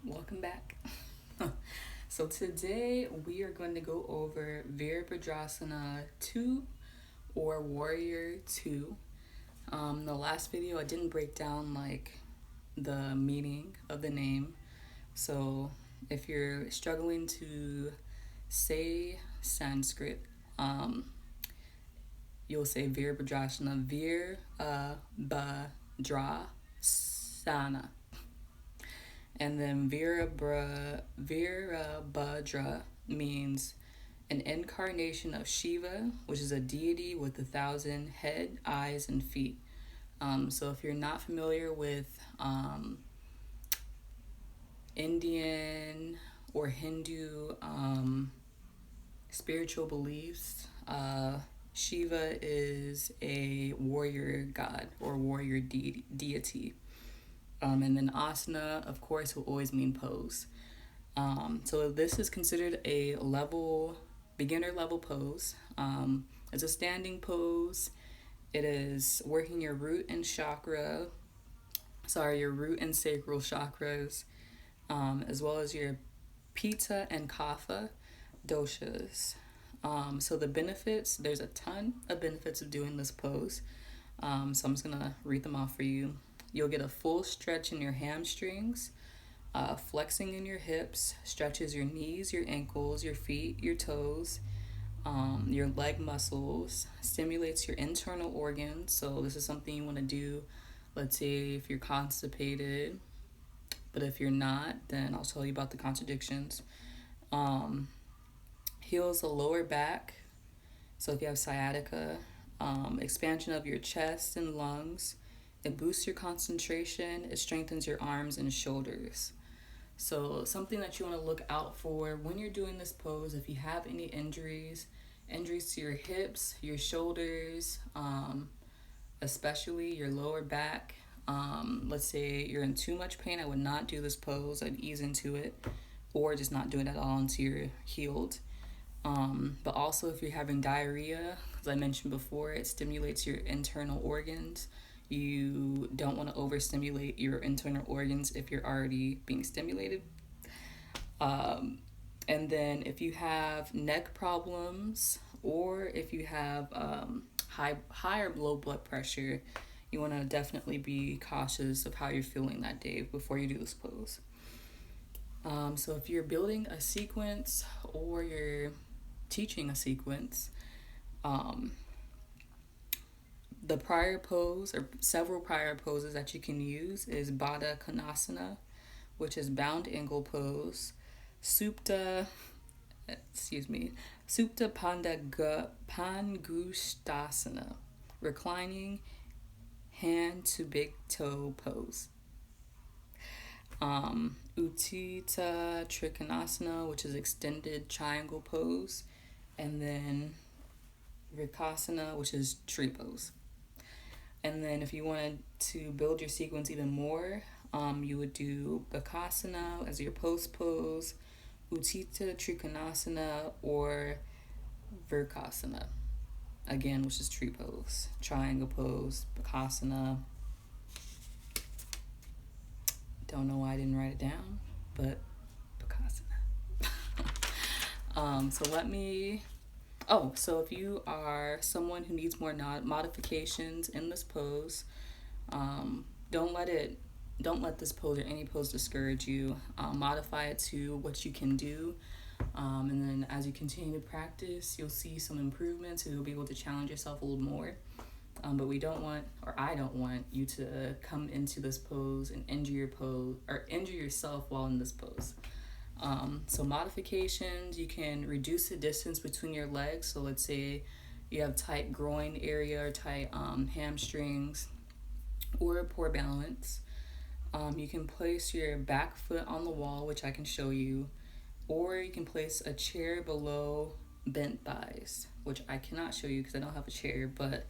Welcome back. So today we are going to go over Virabhadrasana 2 or Warrior 2. The last video I didn't break down the meaning of the name. So if you're struggling to say Sanskrit, you'll say Virabhadrasana, Virabhadrasana. And then Virabhadra means an incarnation of Shiva, which is a deity with 1,000 head, eyes, and feet. So if you're not familiar with Indian or Hindu spiritual beliefs, Shiva is a warrior god or warrior deity. And then asana, of course, will always mean pose. So this is considered a beginner level pose. It's a standing pose. It is working your root and sacral chakras, as well as your pitta and kapha doshas. So the benefits, there's a ton of benefits of doing this pose. So I'm just gonna read them off for you. You'll get a full stretch in your hamstrings, flexing in your hips, stretches your knees, your ankles, your feet, your toes, your leg muscles, stimulates your internal organs. So this is something you want to do, let's say if you're constipated, but if you're not, then I'll tell you about the contradictions. Heals the lower back, so if you have sciatica, expansion of your chest and lungs. It boosts your concentration. It strengthens your arms and shoulders. So something that you want to look out for when you're doing this pose, if you have any injuries to your hips, your shoulders, especially your lower back. Let's say you're in too much pain, I would not do this pose. I'd ease into it or just not do it at all until you're healed. But also if you're having diarrhea, as I mentioned before, it stimulates your internal organs. You don't want to overstimulate your internal organs if you're already being stimulated. And then if you have neck problems or if you have high or low blood pressure, you want to definitely be cautious of how you're feeling that day before you do this pose. So if you're building a sequence or you're teaching a sequence, the prior pose or several prior poses that you can use is Baddha Konasana, which is bound angle pose, Supta Pangushtasana, reclining hand to big toe pose, Uttita Trikonasana, which is extended triangle pose, and then Vrikasana, which is tree pose. And then if you wanted to build your sequence even more, you would do Bakasana as your post pose, Uttita Trikonasana, or Vrikasana, again, which is tree pose, triangle pose, Bakasana. Don't know why I didn't write it down, but Bakasana. So if you are someone who needs more modifications in this pose, don't let this pose or any pose discourage you. Modify it to what you can do, and then as you continue to practice, you'll see some improvements and you'll be able to challenge yourself a little more. But I don't want you to come into this pose and injure yourself while in this pose. So modifications, you can reduce the distance between your legs. So let's say you have tight groin area or tight hamstrings or poor balance. You can place your back foot on the wall, which I can show you, or you can place a chair below bent thighs, which I cannot show you because I don't have a chair, but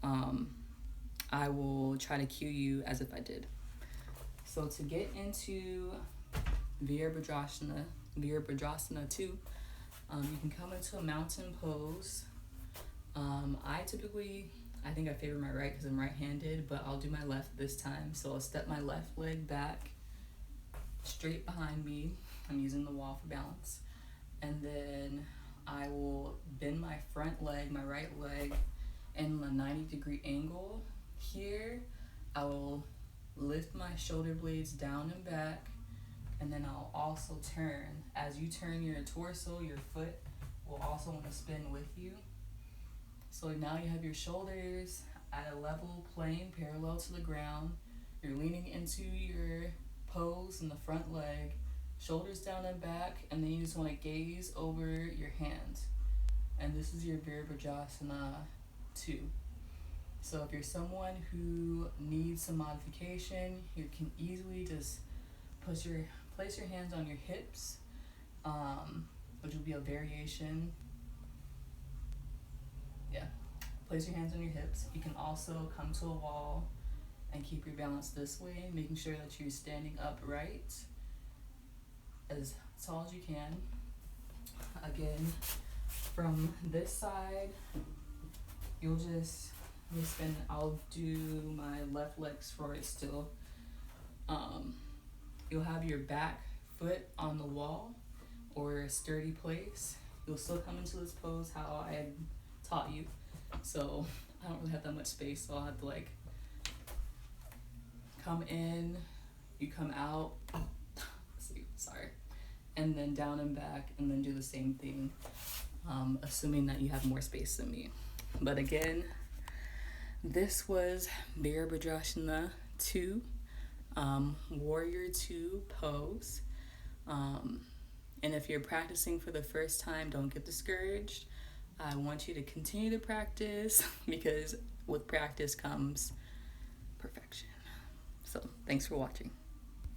I will try to cue you as if I did. So to get into Virabhadrasana 2, you can come into a mountain pose. I think I favor my right because I'm right-handed, but I'll do my left this time. So I'll step my left leg back, straight behind me. I'm using the wall for balance. And then I will bend my front leg, my right leg, in a 90-degree angle. Here, I will lift my shoulder blades down and back, and then I'll also turn. As you turn your torso, your foot will also want to spin with you. So now you have your shoulders at a level plane parallel to the ground. You're leaning into your pose in the front leg, shoulders down and back, and then you just want to gaze over your hands. And this is your Virabhadrasana 2. So if you're someone who needs some modification, you can easily just place your hands on your hips, which will be a variation. Yeah, place your hands on your hips. You can also come to a wall and keep your balance this way, making sure that you're standing upright as tall as you can. Again, from this side, you'll just spin. I'll do my left leg forward still. You'll have your back foot on the wall or a sturdy place. You'll still come into this pose how I had taught you. So I don't really have that much space, so I'll have to like come in, you come out, sorry, and then down and back, and then do the same thing, assuming that you have more space than me. But again, this was Virabhadrasana 2, Warrior 2 pose. And if you're practicing for the first time, don't get discouraged. I want you to continue to practice because with practice comes perfection. So thanks for watching.